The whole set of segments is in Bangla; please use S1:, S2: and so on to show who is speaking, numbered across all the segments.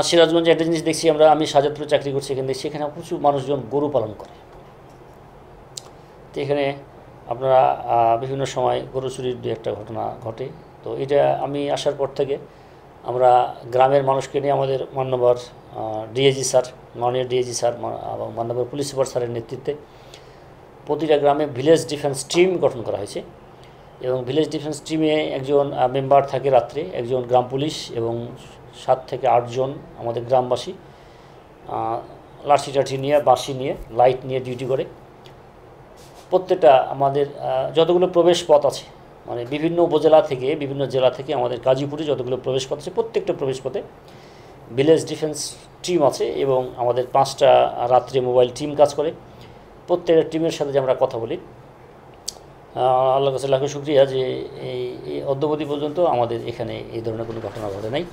S1: সিরাজগঞ্জে একটা জিনিস দেখছি আমরা, আমি শাহজাদপুরে চাকরি করছি, এখানে দেখছি এখানে প্রচুর মানুষজন গরু পালন করে। তো এখানে আপনারা বিভিন্ন সময় গরু চুরির দু একটা ঘটনা ঘটে। তো এটা আমি আসার পর থেকে আমরা গ্রামের মানুষকে নিয়ে আমাদের মাননীয় ডিআইজি স্যার, মাননীয় ডিআইজি স্যার এবং মাননীয় পুলিশ সুপার স্যারের নেতৃত্বে প্রতিটা গ্রামে ভিলেজ ডিফেন্স টিম গঠন করা হয়েছে। এবং ভিলেজ ডিফেন্স টিমে একজন মেম্বার থাকে রাত্রে, একজন গ্রাম পুলিশ এবং 7 থেকে 8 জন আমাদের গ্রামবাসী লাঠি টাঠি নিয়ে, বাঁশি নিয়ে, লাইট নিয়ে ডিউটি করে। প্রত্যেকটা আমাদের যতগুলো প্রবেশ পথ আছে, মানে বিভিন্ন উপজেলা থেকে, বিভিন্ন জেলা থেকে আমাদের গাজীপুরে যতগুলো প্রবেশ পথ আছে, প্রত্যেকটা প্রবেশ পথে ভিলেজ ডিফেন্স টিম আছে এবং আমাদের 5টা রাত্রে মোবাইল টিম কাজ করে। প্রত্যেকটা টিমের সাথে যে আমরা কথা বলি, আল্লাহর কাছে লাখো শুকরিয়া যে এই অদ্যাবধি পর্যন্ত আমাদের এখানে এই ধরনের কোনো ঘটনা ঘটে নাই।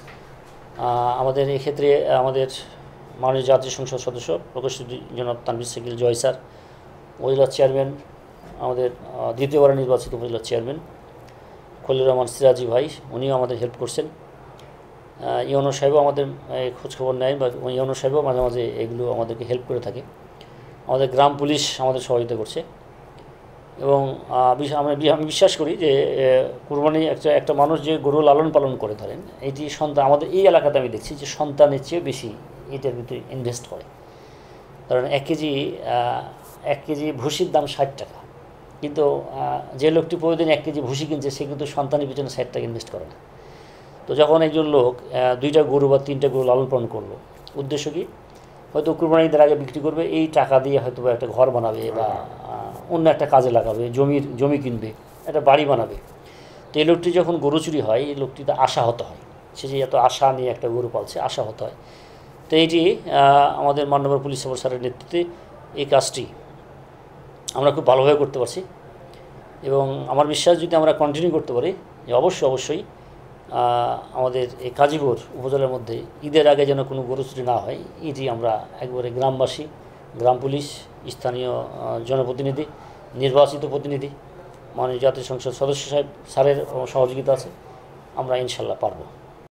S1: আমাদের এক্ষেত্রে আমাদের মাননীয় জাতীয় সংসদ সদস্য প্রকৌশলী জনাব তানভীর সাকিল জয় স্যার, উপজেলার চেয়ারম্যান, আমাদের দ্বিতীয়বার নির্বাচিত উপজেলার চেয়ারম্যান খলিলুর রহমান সিরাজি ভাই, উনিও আমাদের হেল্প করছেন। ইউনো সাহেবও আমাদের খোঁজখবর নেয়, বা ইউনো সাহেবও মাঝে মাঝে এগুলো আমাদেরকে হেল্প করে থাকে। আমাদের গ্রাম পুলিশ আমাদের সহযোগিতা করছে। এবং আমি বিশ্বাস করি যে কুরবানি একটা মানুষ যে গরু লালন পালন করে, ধরেন এটি সন্তান, আমাদের এই এলাকাতে আমি দেখছি যে সন্তানের চেয়ে বেশি এটার ভিতরে ইনভেস্ট করে। ধরেন 1 কেজি ভুসির দাম 60 টাকা, কিন্তু যে লোকটি প্রতিদিন 1 কেজি ভুসি কিনছে সে কিন্তু সন্তানের পিছনে 60 টাকা ইনভেস্ট করে না। তো যখন একজন লোক 2টা গরু বা 3টা গরু লালন পালন করলো, উদ্দেশ্য কি, হয়তো কুরবানি ঈদের আগে বিক্রি করবে, এই টাকা দিয়ে হয়তো একটা ঘর বানাবে বা অন্য একটা কাজে লাগাবে, জমি কিনবে, একটা বাড়ি বানাবে। তো এই লোকটি যখন গরু চুরি হয়, এই লোকটিতে আশাহত হয়, সে যে এত আশা নিয়ে একটা গরু পালছে, আশাহত হয়। তো এইটি আমাদের মাননীয় পুলিশ সুপার স্যারের নেতৃত্বে এই কাজটি আমরা খুব ভালোভাবে করতে পারছি। এবং আমার বিশ্বাস যদি আমরা কন্টিনিউ করতে পারি, যে অবশ্যই আমাদের এই গাজীপুর উপজেলার মধ্যে ঈদের আগে যেন কোনো গরু চুরি না হয়, এটি আমরা একবারে গ্রামবাসী, গ্রাম পুলিশ, স্থানীয় জনপ্রতিনিধি, নির্বাচিত প্রতিনিধি, মাননীয় জাতীয় সংসদ সদস্য সাহেব স্যারের সহযোগিতা আছে, আমরা ইনশাল্লাহ পারব।